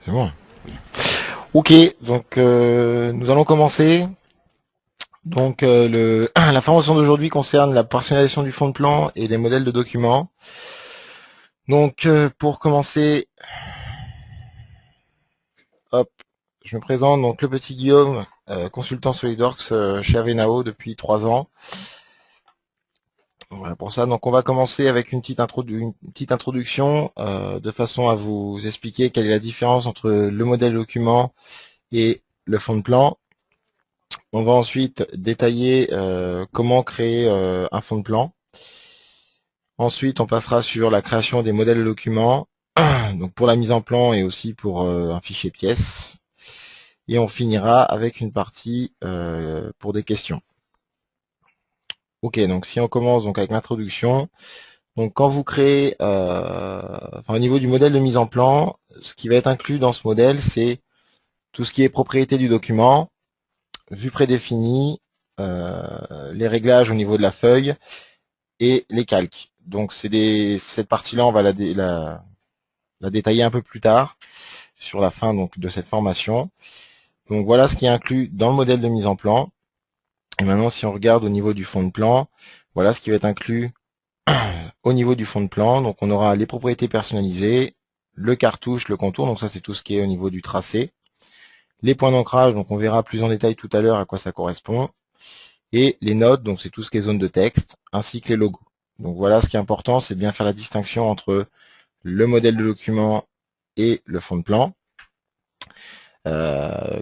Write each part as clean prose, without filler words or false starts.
C'est bon. Ok, donc nous allons commencer. Donc la formation d'aujourd'hui concerne la personnalisation du fond de plan et des modèles de documents. Donc pour commencer, hop, je me présente. Donc le petit Guillaume, consultant SolidWorks chez Avenao depuis 3 ans. Voilà pour ça. Donc on va commencer avec une petite introduction de façon à vous expliquer quelle est la différence entre le modèle de document et le fond de plan. On va ensuite détailler comment créer un fond de plan. Ensuite, on passera sur la création des modèles de documents, donc pour la mise en plan et aussi pour un fichier pièce. Et on finira avec une partie pour des questions. Ok, donc si on commence donc avec l'introduction, donc quand vous créez, au niveau du modèle de mise en plan, ce qui va être inclus dans ce modèle, c'est tout ce qui est propriété du document, vue prédéfinie, les réglages au niveau de la feuille et les calques. Donc cette partie-là, on va la détailler un peu plus tard sur la fin donc de cette formation. Donc voilà ce qui est inclus dans le modèle de mise en plan. Et maintenant, si on regarde au niveau du fond de plan, voilà ce qui va être inclus au niveau du fond de plan. Donc on aura les propriétés personnalisées, le cartouche, le contour. Donc ça, c'est tout ce qui est au niveau du tracé. Les points d'ancrage, donc on verra plus en détail tout à l'heure à quoi ça correspond. Et les notes, donc c'est tout ce qui est zone de texte, ainsi que les logos. Donc voilà, ce qui est important, c'est de bien faire la distinction entre le modèle de document et le fond de plan,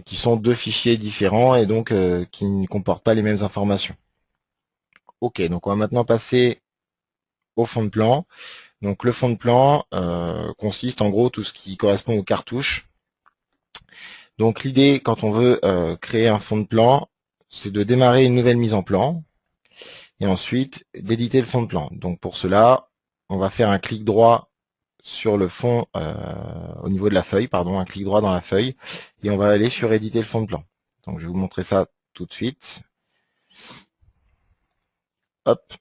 qui sont deux fichiers différents et donc qui ne comportent pas les mêmes informations. Ok, donc on va maintenant passer au fond de plan. Donc le fond de plan consiste en gros tout ce qui correspond aux cartouches. Donc l'idée quand on veut créer un fond de plan, c'est de démarrer une nouvelle mise en plan et ensuite d'éditer le fond de plan. Donc pour cela, on va faire un clic droit sur le fond au niveau de la feuille, pardon, un clic droit dans la feuille, et on va aller sur éditer le fond de plan. Donc je vais vous montrer ça tout de suite. Hop.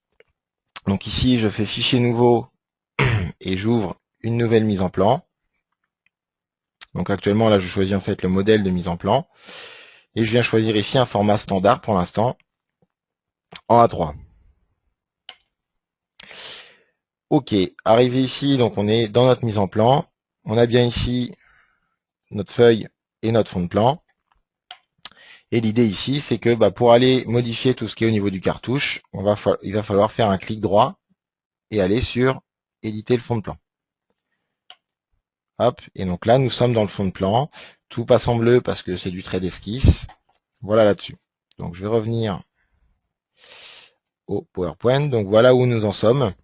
Donc ici, je fais fichier nouveau et j'ouvre une nouvelle mise en plan. Donc actuellement, là, je choisis en fait le modèle de mise en plan. Et je viens choisir ici un format standard pour l'instant, en A3. Ok, arrivé ici, donc on est dans notre mise en plan. On a bien ici notre feuille et notre fond de plan. Et l'idée ici, c'est que pour aller modifier tout ce qui est au niveau du cartouche, il va falloir faire un clic droit et aller sur éditer le fond de plan. Hop, et donc là, nous sommes dans le fond de plan. Tout passe en bleu parce que c'est du trait d'esquisse. Voilà là-dessus. Donc je vais revenir au PowerPoint. Donc voilà où nous en sommes.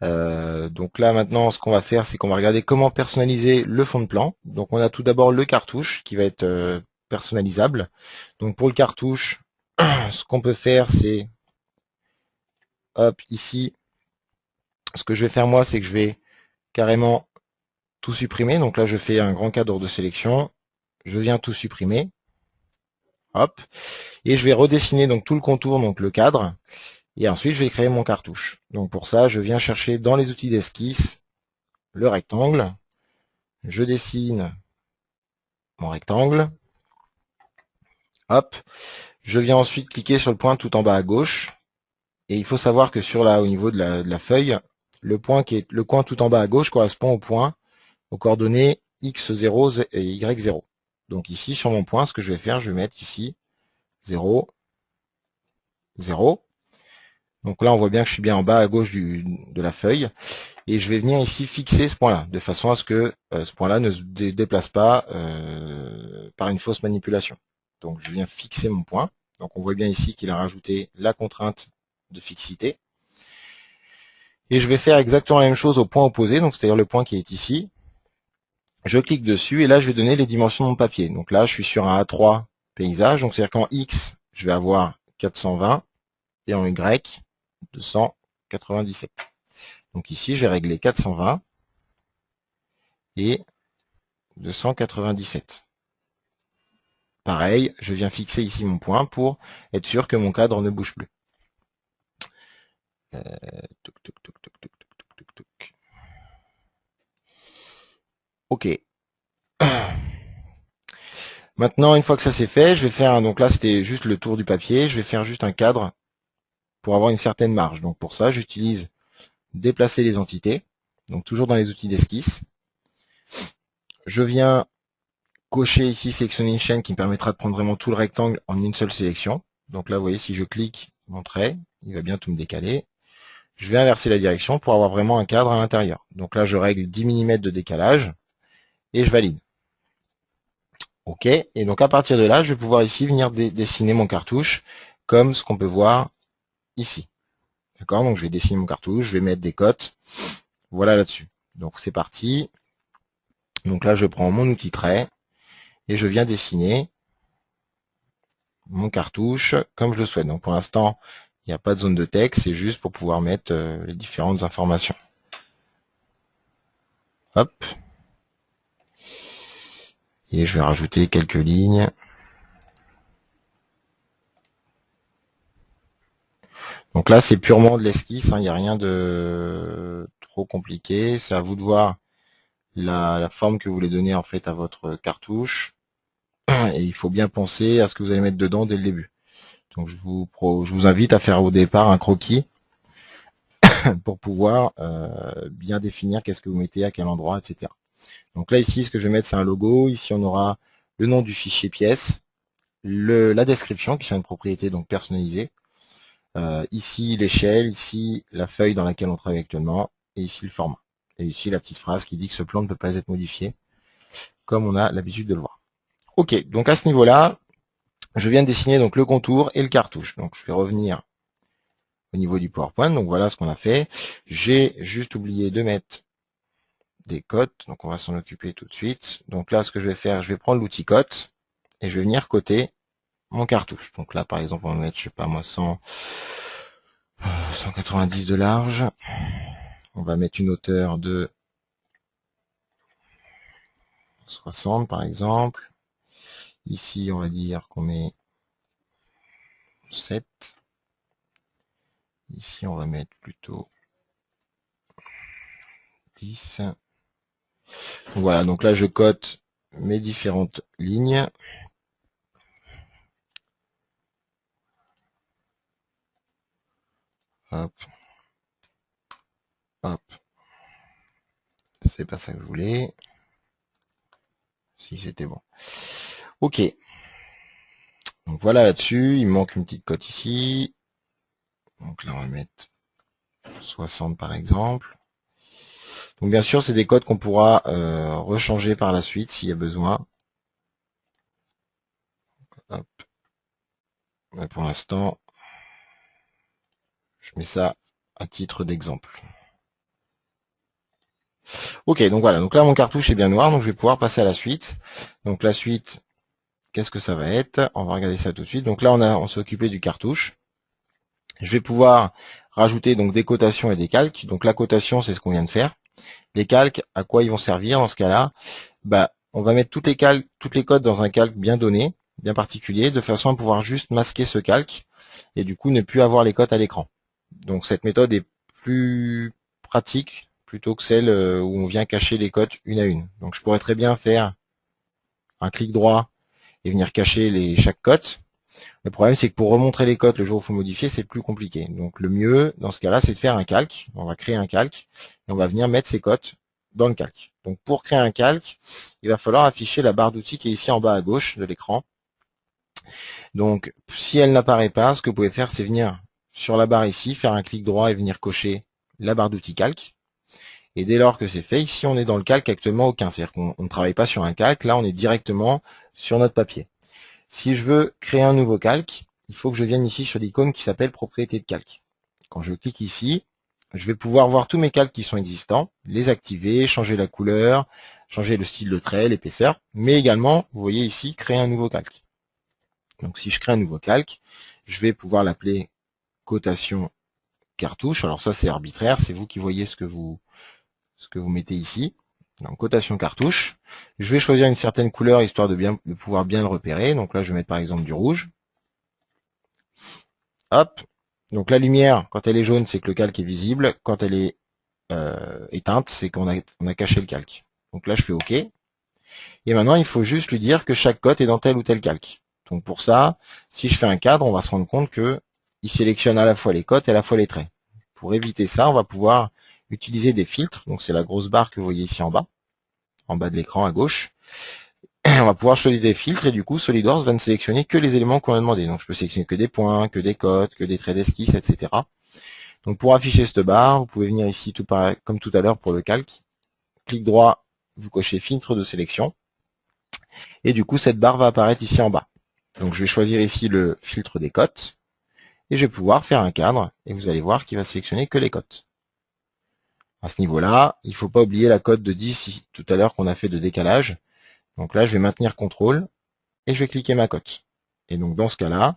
Donc là maintenant, ce qu'on va faire, c'est qu'on va regarder comment personnaliser le fond de plan. Donc on a tout d'abord le cartouche qui va être personnalisable. Donc pour le cartouche, ce qu'on peut faire, c'est hop ici. Ce que je vais faire moi, c'est que je vais carrément tout supprimer. Donc là, je fais un grand cadre de sélection. Je viens tout supprimer. Hop. Et je vais redessiner donc tout le contour, donc le cadre. Et ensuite, je vais créer mon cartouche. Donc pour ça, je viens chercher dans les outils d'esquisse le rectangle. Je dessine mon rectangle. Hop. Je viens ensuite cliquer sur le point tout en bas à gauche. Et il faut savoir que au niveau de la feuille, le point tout en bas à gauche correspond au point aux coordonnées x0 et y0. Donc ici, sur mon point, ce que je vais faire, je vais mettre ici 0, 0. Donc là, on voit bien que je suis bien en bas à gauche de la feuille. Et je vais venir ici fixer ce point-là, de façon à ce que ce point-là ne se déplace pas par une fausse manipulation. Donc je viens fixer mon point. Donc on voit bien ici qu'il a rajouté la contrainte de fixité. Et je vais faire exactement la même chose au point opposé, donc c'est-à-dire le point qui est ici. Je clique dessus et là je vais donner les dimensions de mon papier. Donc là je suis sur un A3 paysage, donc c'est-à-dire qu'en X je vais avoir 420 et en Y 297. Donc ici je vais régler 420 et 297. Pareil, je viens fixer ici mon point pour être sûr que mon cadre ne bouge plus. Toc, toc, toc, toc, toc, toc, toc, toc. Ok. Maintenant, une fois que ça c'est fait, je vais faire, donc là c'était juste le tour du papier, je vais faire juste un cadre pour avoir une certaine marge. Donc pour ça, j'utilise déplacer les entités, donc toujours dans les outils d'esquisse. Je viens cocher ici, sélectionner une chaîne qui me permettra de prendre vraiment tout le rectangle en une seule sélection. Donc là, vous voyez, si je clique mon trait, il va bien tout me décaler. Je vais inverser la direction pour avoir vraiment un cadre à l'intérieur. Donc là, je règle 10 mm de décalage et je valide. OK. Et donc à partir de là, je vais pouvoir ici venir dessiner mon cartouche comme ce qu'on peut voir ici. D'accord? Donc je vais dessiner mon cartouche, je vais mettre des cotes. Voilà là-dessus. Donc c'est parti. Donc là, je prends mon outil trait et je viens dessiner mon cartouche comme je le souhaite. Donc pour l'instant, il n'y a pas de zone de texte, c'est juste pour pouvoir mettre les différentes informations. Hop. Et je vais rajouter quelques lignes. Donc là, c'est purement de l'esquisse, hein, il n'y a rien de trop compliqué. C'est à vous de voir la forme que vous voulez donner en fait à votre cartouche. Et il faut bien penser à ce que vous allez mettre dedans dès le début. Donc je vous invite à faire au départ un croquis pour pouvoir bien définir qu'est-ce que vous mettez, à quel endroit, etc. Donc là ici, ce que je vais mettre, c'est un logo. Ici, on aura le nom du fichier pièce, la description qui sont une propriété donc personnalisée. Ici l'échelle, ici la feuille dans laquelle on travaille actuellement, et ici le format. Et ici la petite phrase qui dit que ce plan ne peut pas être modifié, comme on a l'habitude de le voir. Ok, donc à ce niveau-là, je viens de dessiner donc le contour et le cartouche. Donc je vais revenir au niveau du PowerPoint. Donc voilà ce qu'on a fait. J'ai juste oublié de mettre des cotes, donc on va s'en occuper tout de suite. Donc là, ce que je vais faire, je vais prendre l'outil cote et je vais venir coter mon cartouche. Donc là, par exemple, on va mettre, je sais pas moi, 190 de large. On va mettre une hauteur de 60 par exemple. Ici, on va dire qu'on met 7. Ici, on va mettre plutôt 10. Donc voilà, donc là, je cote mes différentes lignes. Hop. Hop. C'est pas ça que je voulais. Si, c'était bon. Ok. Donc voilà là-dessus, il me manque une petite cote ici. Donc là, on va mettre 60 par exemple. Donc bien sûr, c'est des codes qu'on pourra rechanger par la suite s'il y a besoin. Hop. Mais pour l'instant, je mets ça à titre d'exemple. Ok, donc voilà. Donc là, mon cartouche est bien noir, donc je vais pouvoir passer à la suite. Donc la suite, qu'est-ce que ça va être? On va regarder ça tout de suite. Donc là, on s'est occupé du cartouche. Je vais pouvoir rajouter donc des cotations et des calques. Donc la cotation, c'est ce qu'on vient de faire. Les calques, à quoi ils vont servir dans ce cas-là? Bah, on va mettre toutes les codes dans un calque bien donné, bien particulier, de façon à pouvoir juste masquer ce calque et du coup ne plus avoir les codes à l'écran. Donc cette méthode est plus pratique plutôt que celle où on vient cacher les codes une à une. Donc je pourrais très bien faire un clic droit et venir cacher chaque cote. Le problème, c'est que pour remontrer les cotes le jour où il faut modifier, c'est plus compliqué. Donc le mieux, dans ce cas-là, c'est de faire un calque. On va créer un calque et on va venir mettre ces cotes dans le calque. Donc pour créer un calque, il va falloir afficher la barre d'outils qui est ici en bas à gauche de l'écran. Donc si elle n'apparaît pas, ce que vous pouvez faire, c'est venir sur la barre ici, faire un clic droit et venir cocher la barre d'outils calque. Et dès lors que c'est fait, ici on est dans le calque actuellement aucun. C'est-à-dire qu'on ne travaille pas sur un calque, là on est directement sur notre papier. Si je veux créer un nouveau calque, il faut que je vienne ici sur l'icône qui s'appelle propriété de calque. Quand je clique ici, je vais pouvoir voir tous mes calques qui sont existants, les activer, changer la couleur, changer le style de trait, l'épaisseur, mais également, vous voyez ici, créer un nouveau calque. Donc si je crée un nouveau calque, je vais pouvoir l'appeler cotation cartouche. Alors ça c'est arbitraire, c'est vous qui voyez ce que vous mettez ici. Donc cotation cartouche. Je vais choisir une certaine couleur histoire de pouvoir bien le repérer. Donc là je vais mettre par exemple du rouge. Hop. Donc la lumière, quand elle est jaune, c'est que le calque est visible. Quand elle est éteinte, c'est qu'on a caché le calque. Donc là je fais OK. Et maintenant, il faut juste lui dire que chaque cote est dans tel ou tel calque. Donc pour ça, si je fais un cadre, on va se rendre compte que il sélectionne à la fois les cotes et à la fois les traits. Pour éviter ça, on va pouvoir utiliser des filtres. Donc c'est la grosse barre que vous voyez ici en bas de l'écran à gauche. On va pouvoir choisir des filtres et du coup SolidWorks va ne sélectionner que les éléments qu'on a demandé. Donc je peux sélectionner que des points, que des cotes, que des traits d'esquisse, etc. Donc pour afficher cette barre, vous pouvez venir ici tout pareil, comme tout à l'heure pour le calque. Clic droit, vous cochez filtre de sélection. Et du coup cette barre va apparaître ici en bas. Donc je vais choisir ici le filtre des cotes. Et je vais pouvoir faire un cadre. Et vous allez voir qu'il va sélectionner que les cotes. À ce niveau-là, il ne faut pas oublier la cote de 10 tout à l'heure qu'on a fait de décalage. Donc là, je vais maintenir CTRL et je vais cliquer ma cote. Et donc dans ce cas-là,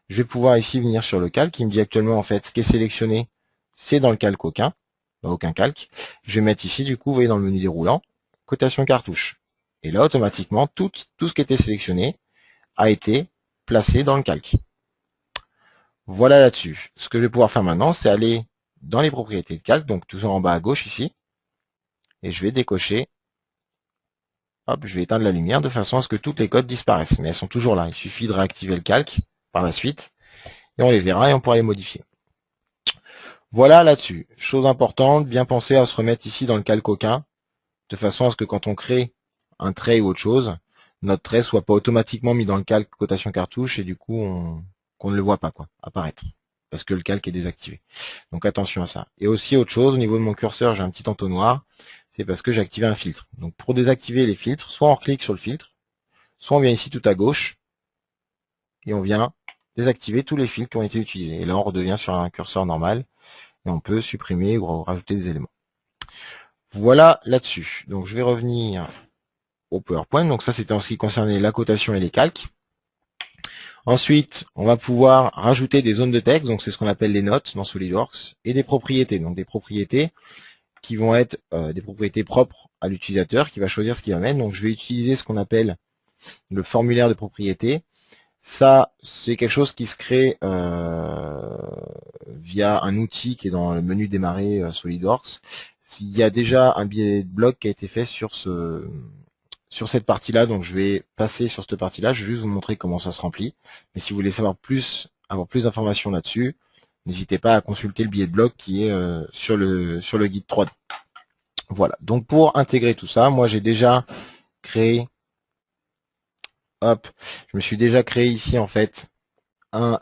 je vais pouvoir ici venir sur le calque qui me dit actuellement en fait ce qui est sélectionné, c'est dans le calque aucun, dans aucun calque. Je vais mettre ici du coup, vous voyez dans le menu déroulant, cotation cartouche. Et là automatiquement, tout ce qui était sélectionné a été placé dans le calque. Voilà là-dessus. Ce que je vais pouvoir faire maintenant, c'est aller dans les propriétés de calque, donc toujours en bas à gauche ici, et je vais décocher. Hop, je vais éteindre la lumière de façon à ce que toutes les cotes disparaissent. Mais elles sont toujours là. Il suffit de réactiver le calque par la suite. Et on les verra et on pourra les modifier. Voilà là-dessus. Chose importante, bien penser à se remettre ici dans le calque aucun. De façon à ce que quand on crée un trait ou autre chose, notre trait soit pas automatiquement mis dans le calque cotation cartouche et du coup qu'on ne le voit pas apparaître. Parce que le calque est désactivé. Donc attention à ça. Et aussi autre chose, au niveau de mon curseur, j'ai un petit entonnoir. C'est parce que j'ai activé un filtre. Donc pour désactiver les filtres, soit on clique sur le filtre, soit on vient ici tout à gauche, et on vient désactiver tous les filtres qui ont été utilisés. Et là, on redevient sur un curseur normal, et on peut supprimer ou rajouter des éléments. Voilà là-dessus. Donc je vais revenir au PowerPoint. Donc ça, c'était en ce qui concernait la cotation et les calques. Ensuite, on va pouvoir rajouter des zones de texte, donc c'est ce qu'on appelle les notes dans SolidWorks, et des propriétés. Donc des propriétés qui vont être des propriétés propres à l'utilisateur qui va choisir ce qu'il va mettre. Donc je vais utiliser ce qu'on appelle le formulaire de propriété. Ça, c'est quelque chose qui se crée via un outil qui est dans le menu démarrer SolidWorks. Il y a déjà un billet de bloc qui a été fait sur cette partie-là, donc je vais passer sur cette partie-là. Je vais juste vous montrer comment ça se remplit. Mais si vous voulez savoir avoir plus d'informations là-dessus, n'hésitez pas à consulter le billet de bloc qui est sur le guide 3D. Voilà. Donc pour intégrer tout ça, moi j'ai déjà créé, je me suis déjà créé ici en fait un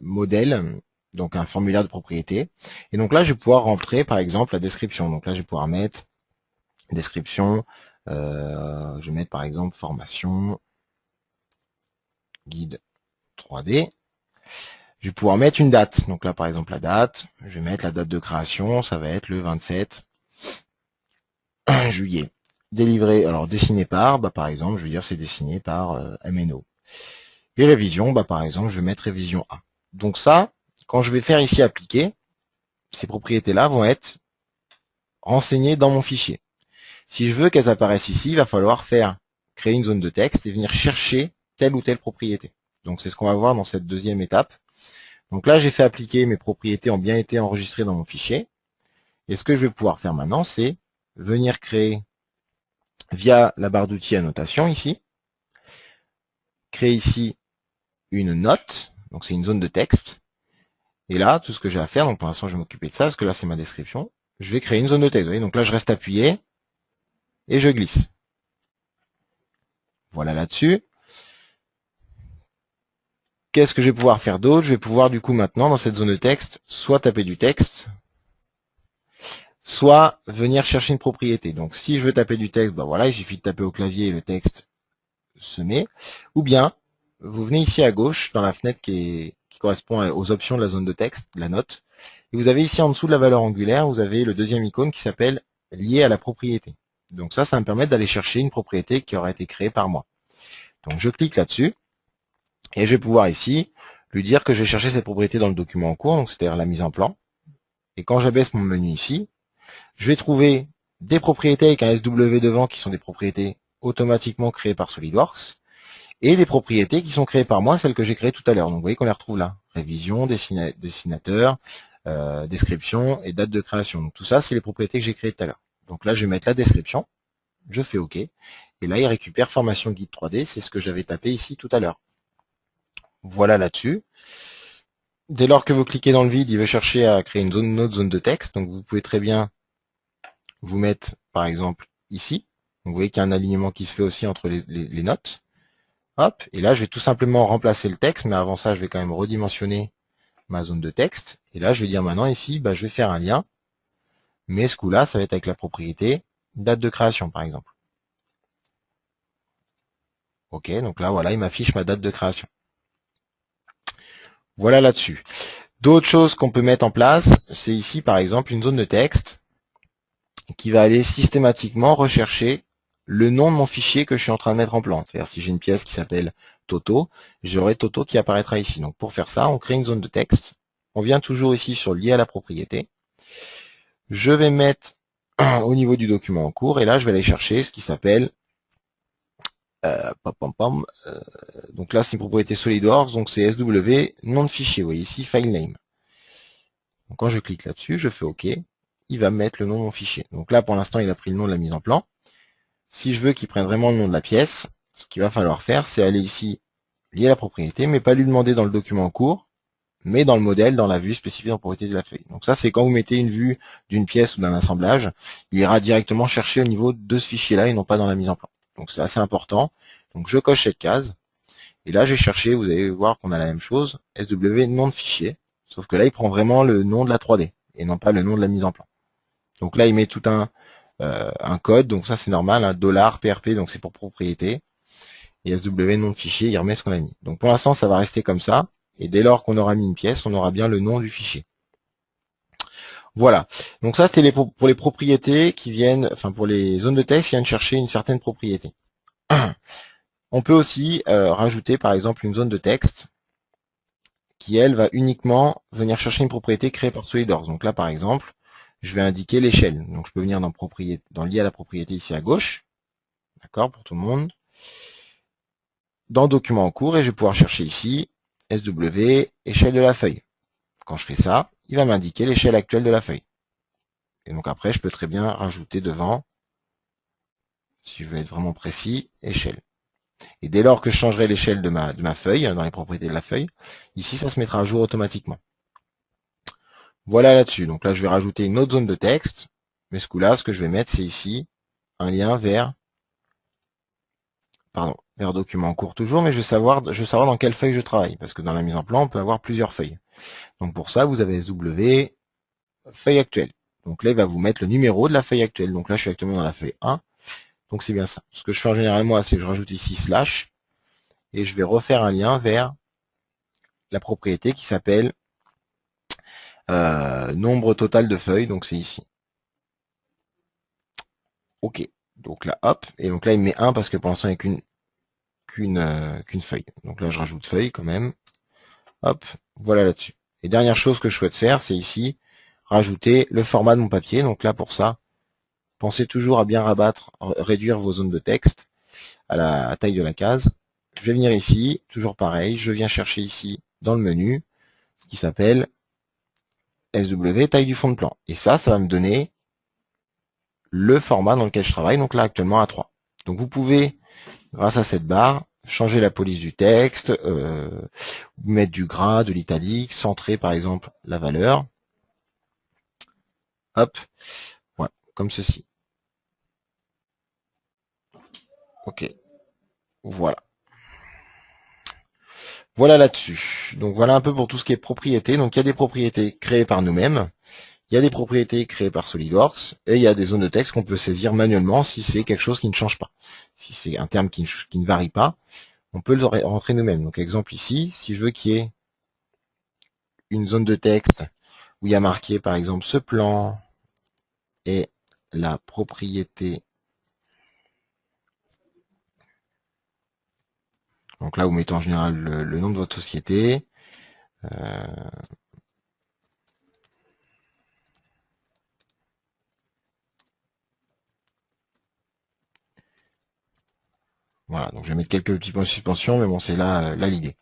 modèle, donc un formulaire de propriété. Et donc là, je vais pouvoir rentrer par exemple la description. Donc là, je vais pouvoir mettre description. Je vais mettre par exemple formation guide 3D. Je vais pouvoir mettre une date. Donc là, par exemple, la date. Je vais mettre la date de création. Ça va être le 27 juillet. Délivré, alors dessiné par, par exemple, je vais dire c'est dessiné par MNO. Et révision, par exemple, je vais mettre révision A. Donc ça, quand je vais faire ici appliquer, ces propriétés-là vont être renseignées dans mon fichier. Si je veux qu'elles apparaissent ici, il va falloir créer une zone de texte et venir chercher telle ou telle propriété. Donc c'est ce qu'on va voir dans cette deuxième étape. Donc là, j'ai fait appliquer, mes propriétés ont bien été enregistrées dans mon fichier. Et ce que je vais pouvoir faire maintenant, c'est venir créer via la barre d'outils annotation ici, créer ici une note, donc c'est une zone de texte. Et là, tout ce que j'ai à faire, donc pour l'instant je vais m'occuper de ça, parce que là c'est ma description, je vais créer une zone de texte. Vous voyez, donc là je reste appuyé et je glisse. Voilà là-dessus. Qu'est-ce que je vais pouvoir faire d'autre? Je vais pouvoir du coup maintenant dans cette zone de texte, soit taper du texte, soit venir chercher une propriété. Donc si je veux taper du texte, voilà, il suffit de taper au clavier et le texte se met. Ou bien, vous venez ici à gauche dans la fenêtre qui correspond aux options de la zone de texte, de la note. Et vous avez ici en dessous de la valeur angulaire, vous avez le deuxième icône qui s'appelle lié à la propriété. Donc ça va me permettre d'aller chercher une propriété qui aura été créée par moi. Donc je clique là-dessus et je vais pouvoir ici lui dire que je vais chercher cette propriété dans le document en cours, donc c'est-à-dire la mise en plan. Et quand j'abaisse mon menu ici, je vais trouver des propriétés avec un SW devant qui sont des propriétés automatiquement créées par SolidWorks et des propriétés qui sont créées par moi, celles que j'ai créées tout à l'heure. Donc vous voyez qu'on les retrouve là. Révision, dessinateur, description et date de création. Donc tout ça, c'est les propriétés que j'ai créées tout à l'heure. Donc là, je vais mettre la description, je fais OK, Et là, il récupère formation guide 3D, c'est ce que j'avais tapé ici tout à l'heure. Voilà là-dessus. Dès lors que vous cliquez dans le vide, il veut chercher à créer une autre zone de texte. Donc vous pouvez très bien vous mettre, par exemple, ici. Donc, vous voyez qu'il y a un alignement qui se fait aussi entre les notes. Hop, et là, je vais tout simplement remplacer le texte, mais avant ça, je vais quand même redimensionner ma zone de texte. Et là, je vais dire maintenant ici, je vais faire un lien. Mais ce coup-là, ça va être avec la propriété date de création, par exemple. Ok, donc là, voilà, il m'affiche ma date de création. Voilà là-dessus. D'autres choses qu'on peut mettre en place, c'est ici, par exemple, une zone de texte qui va aller systématiquement rechercher le nom de mon fichier que je suis en train de mettre en plan. C'est-à-dire, si j'ai une pièce qui s'appelle Toto, j'aurai Toto qui apparaîtra ici. Donc, pour faire ça, on crée une zone de texte. On vient toujours ici sur lié à la propriété. Je vais mettre au niveau du document en cours, et là, je vais aller chercher ce qui s'appelle donc là, c'est une propriété SolidWorks, donc c'est SW, nom de fichier, vous voyez ici, file name. Donc quand je clique là-dessus, je fais OK, il va me mettre le nom de mon fichier. Donc là, pour l'instant, il a pris le nom de la mise en plan. Si je veux qu'il prenne vraiment le nom de la pièce, ce qu'il va falloir faire, c'est aller ici, lier la propriété, mais pas lui demander dans le document en cours, mais dans le modèle, dans la vue spécifiée en propriété de la feuille. Donc ça, c'est quand vous mettez une vue d'une pièce ou d'un assemblage, il ira directement chercher au niveau de ce fichier-là et non pas dans la mise en plan. Donc c'est assez important. Donc je coche cette case. Et là, j'ai cherché, vous allez voir qu'on a la même chose, SW nom de fichier, sauf que là, il prend vraiment le nom de la 3D, et non pas le nom de la mise en plan. Donc là, il met tout un code, donc ça c'est normal, un $PRP, donc c'est pour propriété, et SW nom de fichier, il remet ce qu'on a mis. Donc pour l'instant, ça va rester comme ça, et dès lors qu'on aura mis une pièce, on aura bien le nom du fichier. Voilà, donc ça c'est pour les propriétés qui viennent, enfin pour les zones de texte qui viennent chercher une certaine propriété. On peut aussi rajouter par exemple une zone de texte qui, elle, va uniquement venir chercher une propriété créée par SolidWorks. Donc là, par exemple, je vais indiquer l'échelle. Donc je peux venir dans lié à la propriété ici à gauche, d'accord, pour tout le monde, dans document en cours, et je vais pouvoir chercher ici SW, échelle de la feuille. Quand je fais ça, il va m'indiquer l'échelle actuelle de la feuille. Et donc après, je peux très bien rajouter devant, si je veux être vraiment précis, échelle. Et dès lors que je changerai l'échelle de ma feuille, dans les propriétés de la feuille, ici, ça se mettra à jour automatiquement. Voilà là-dessus. Donc là, je vais rajouter une autre zone de texte. Mais ce coup-là, ce que je vais mettre, c'est ici un lien vers document en cours toujours, mais je veux savoir dans quelle feuille je travaille. Parce que dans la mise en plan, on peut avoir plusieurs feuilles. Donc pour ça, vous avez SW, feuille actuelle. Donc là, il va vous mettre le numéro de la feuille actuelle. Donc là, je suis actuellement dans la feuille 1. Donc c'est bien ça. Ce que je fais en général, moi, c'est que je rajoute ici slash, et je vais refaire un lien vers la propriété qui s'appelle nombre total de feuilles. Donc c'est ici. OK. Donc là, hop. Et donc là, il met 1 parce que pour l'instant, il n'y a qu'une feuille. Donc là, je rajoute feuille quand même. Hop. Voilà là-dessus. Et dernière chose que je souhaite faire, c'est ici, rajouter le format de mon papier. Donc là, pour ça, pensez toujours à bien réduire vos zones de texte à la taille de la case. Je vais venir ici, toujours pareil. Je viens chercher ici, dans le menu, ce qui s'appelle SW, taille du fond de plan. Et ça va me donner le format dans lequel je travaille. Donc là, actuellement, A3. Donc vous pouvez, grâce à cette barre, changer la police du texte, mettre du gras, de l'italique, centrer par exemple la valeur. Hop, voilà, comme ceci. OK, voilà. Voilà là-dessus. Donc voilà un peu pour tout ce qui est propriété. Donc il y a des propriétés créées par nous-mêmes, il y a des propriétés créées par SolidWorks, et il y a des zones de texte qu'on peut saisir manuellement si c'est quelque chose qui ne change pas. Si c'est un terme qui ne varie pas, on peut le rentrer nous-mêmes. Donc exemple ici, si je veux qu'il y ait une zone de texte où il y a marqué par exemple ce plan et la propriété. Donc là, vous mettez en général le nom de votre société. Voilà, donc je vais mettre quelques petits points de suspension, mais bon, c'est là l'idée.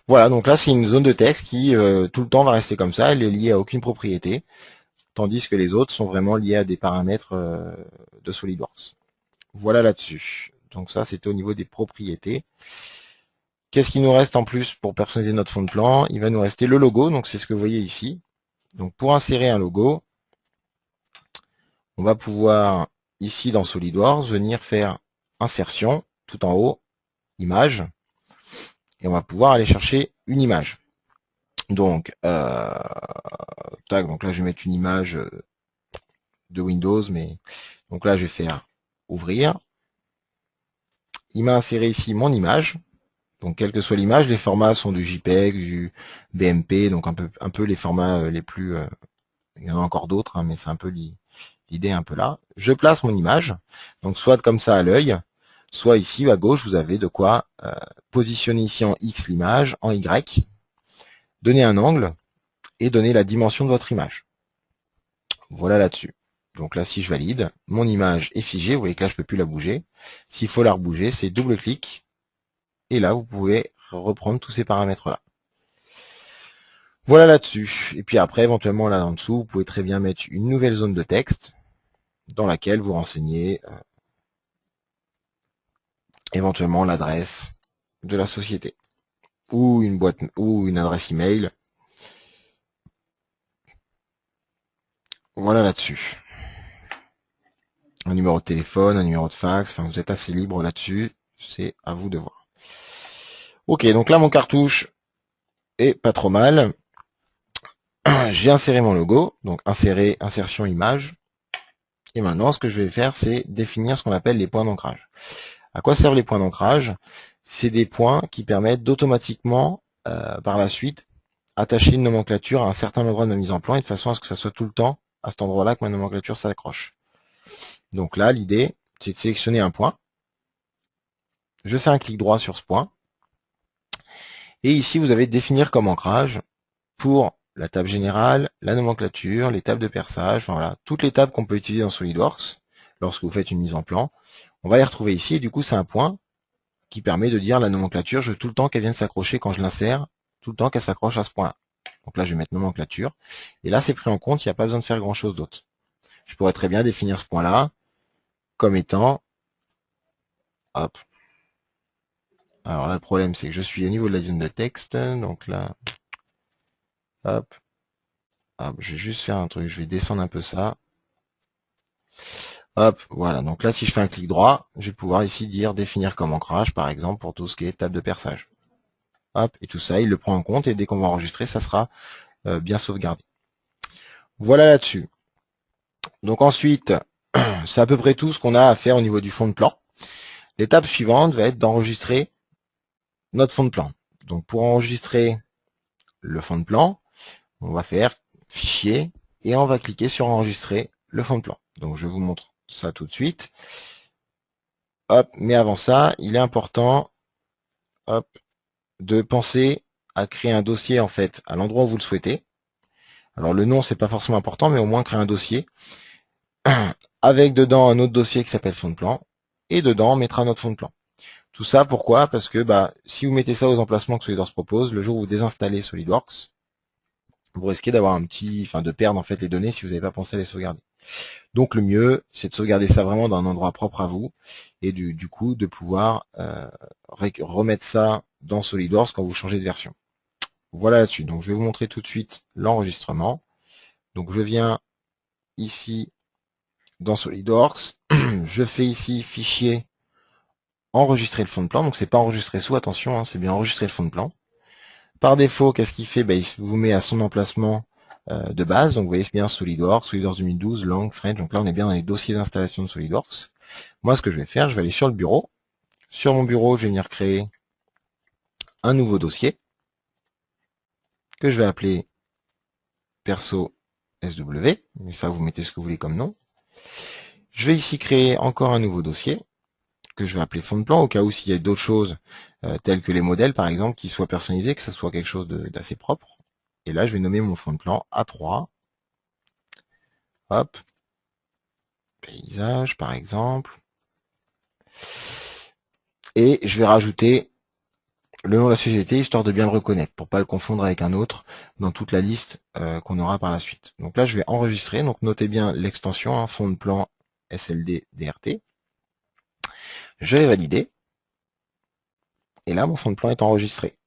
Voilà, donc là, c'est une zone de texte qui, tout le temps, va rester comme ça. Elle est liée à aucune propriété, tandis que les autres sont vraiment liés à des paramètres de SolidWorks. Voilà là-dessus. Donc ça, c'était au niveau des propriétés. Qu'est-ce qu'il nous reste en plus pour personnaliser notre fond de plan? Il va nous rester le logo, donc c'est ce que vous voyez ici. Donc pour insérer un logo, on va pouvoir, ici dans SolidWorks, venir faire insertion, tout en haut, image, et on va pouvoir aller chercher une image. Donc, tac, donc là je vais mettre une image de Windows, mais donc là je vais faire ouvrir. Il m'a inséré ici mon image. Donc quelle que soit l'image, les formats sont du JPEG, du BMP, donc un peu les formats les plus. Il y en a encore d'autres, hein, mais c'est un peu l'idée un peu là. Je place mon image, donc soit comme ça à l'œil, soit ici à gauche, vous avez de quoi positionner ici en X l'image, en Y, donner un angle et donner la dimension de votre image. Voilà là-dessus. Donc là, si je valide, mon image est figée, vous voyez que là, je ne peux plus la bouger. S'il faut la rebouger, c'est double-clic, et là, vous pouvez reprendre tous ces paramètres-là. Voilà là-dessus. Et puis après, éventuellement, là en dessous, vous pouvez très bien mettre une nouvelle zone de texte dans laquelle vous renseignez éventuellement l'adresse de la société ou une boîte ou une adresse email. Voilà là-dessus. Un numéro de téléphone, un numéro de fax, enfin vous êtes assez libre là-dessus, c'est à vous de voir. Ok, donc là mon cartouche est pas trop mal. J'ai inséré mon logo, donc insérer, insertion image. Et maintenant ce que je vais faire, c'est définir ce qu'on appelle les points d'ancrage. À quoi servent les points d'ancrage? C'est des points qui permettent d'automatiquement, par la suite, attacher une nomenclature à un certain endroit de ma mise en plan, et de façon à ce que ça soit tout le temps à cet endroit-là que ma nomenclature s'accroche. Donc là, l'idée, c'est de sélectionner un point. Je fais un clic droit sur ce point. Et ici, vous avez définir comme ancrage pour la table générale, la nomenclature, les tables de perçage, enfin voilà, toutes les tables qu'on peut utiliser dans SolidWorks lorsque vous faites une mise en plan. On va les retrouver ici, et du coup, c'est un point qui permet de dire la nomenclature, je veux tout le temps qu'elle vienne s'accrocher quand je l'insère, tout le temps qu'elle s'accroche à ce point-là. Donc là, je vais mettre nomenclature. Et là, c'est pris en compte, il n'y a pas besoin de faire grand-chose d'autre. Je pourrais très bien définir ce point-là comme étant, hop. Alors là, le problème, c'est que je suis au niveau de la zone de texte, donc là, hop, hop, je vais juste faire un truc, je vais descendre un peu ça. Hop, voilà, donc là, si je fais un clic droit, je vais pouvoir ici dire définir comme ancrage, par exemple, pour tout ce qui est table de perçage. Hop, et tout ça, il le prend en compte, et dès qu'on va enregistrer, ça sera bien sauvegardé. Voilà là-dessus. Donc ensuite, c'est à peu près tout ce qu'on a à faire au niveau du fond de plan. L'étape suivante va être d'enregistrer notre fond de plan. Donc pour enregistrer le fond de plan, on va faire fichier et on va cliquer sur enregistrer le fond de plan. Donc je vous montre ça tout de suite. Hop, mais avant ça, il est important hop, de penser à créer un dossier en fait à l'endroit où vous le souhaitez. Alors le nom c'est pas forcément important, mais au moins créer un dossier avec dedans un autre dossier qui s'appelle fond de plan et dedans on mettra notre fond de plan. Tout ça pourquoi? Parce que si vous mettez ça aux emplacements que SolidWorks propose, le jour où vous désinstallez SolidWorks, vous risquez d'avoir de perdre en fait les données si vous n'avez pas pensé à les sauvegarder. Donc le mieux, c'est de sauvegarder ça vraiment dans un endroit propre à vous et du coup de pouvoir remettre ça dans SolidWorks quand vous changez de version. Voilà là-dessus. Donc je vais vous montrer tout de suite l'enregistrement. Donc je viens ici dans SolidWorks, je fais ici fichier enregistrer le fond de plan. Donc c'est pas enregistrer sous, attention, hein, c'est bien enregistrer le fond de plan. Par défaut, qu'est-ce qu'il fait? Il vous met à son emplacement de base. Donc vous voyez, c'est bien SolidWorks, SolidWorks 2012, langue, French. Donc là, on est bien dans les dossiers d'installation de SolidWorks. Moi, ce que je vais faire, je vais aller sur le bureau. Sur mon bureau, je vais venir créer un nouveau dossier que je vais appeler perso SW. Mais ça, vous mettez ce que vous voulez comme nom. Je vais ici créer encore un nouveau dossier que je vais appeler fond de plan, au cas où s'il y a d'autres choses, telles que les modèles, par exemple, qui soient personnalisés, que ce soit quelque chose d'assez propre. Et là, je vais nommer mon fond de plan A3. Hop. Paysage, par exemple. Et je vais rajouter le nom de la société, histoire de bien le reconnaître, pour pas le confondre avec un autre dans toute la liste qu'on aura par la suite. Donc là, je vais enregistrer. Donc notez bien l'extension, fond de plan SLD DRT. Je vais valider. Et là, mon fond de plan est enregistré.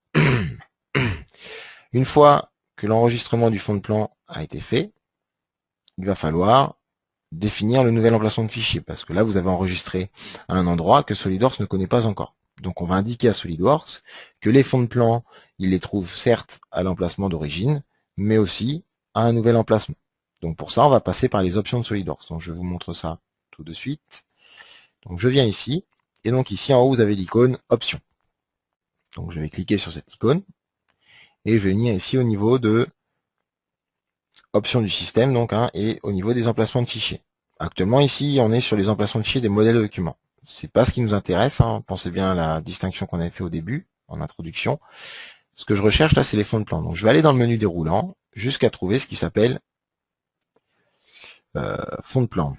Une fois que l'enregistrement du fond de plan a été fait, il va falloir définir le nouvel emplacement de fichier, parce que là, vous avez enregistré à un endroit que SolidWorks ne connaît pas encore. Donc, on va indiquer à SolidWorks que les fonds de plan, il les trouve certes à l'emplacement d'origine, mais aussi à un nouvel emplacement. Donc, pour ça, on va passer par les options de SolidWorks. Donc, je vous montre ça tout de suite. Donc, je viens ici, et donc ici, en haut, vous avez l'icône Options. Donc, je vais cliquer sur cette icône, et je vais venir ici au niveau de Options du système, donc, et au niveau des emplacements de fichiers. Actuellement, ici, on est sur les emplacements de fichiers des modèles de documents. C'est pas ce qui nous intéresse, pensez bien à la distinction qu'on avait fait au début, en introduction. Ce que je recherche là, c'est les fonds de plan. Donc je vais aller dans le menu déroulant jusqu'à trouver ce qui s'appelle fond de plan.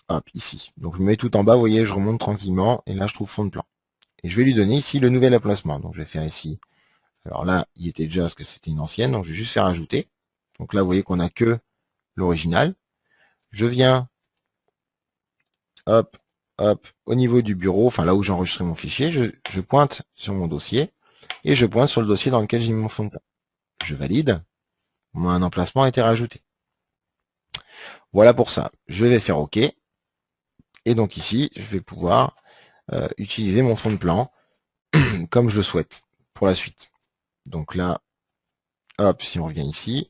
Hop, ici. Donc je me mets tout en bas, vous voyez, je remonte tranquillement, et là je trouve fond de plan. Et je vais lui donner ici le nouvel emplacement. Donc je vais faire ici. Alors là, il était déjà parce que c'était une ancienne, donc je vais juste faire ajouter. Donc là, vous voyez qu'on n'a que l'original. Je viens, hop, hop, au niveau du bureau, enfin là où j'ai enregistré mon fichier, je pointe sur mon dossier, et je pointe sur le dossier dans lequel j'ai mis mon fond de plan. Je valide, un emplacement a été rajouté. Voilà pour ça. Je vais faire OK. Et donc ici, je vais pouvoir utiliser mon fond de plan comme je le souhaite pour la suite. Donc là, hop, si on revient ici,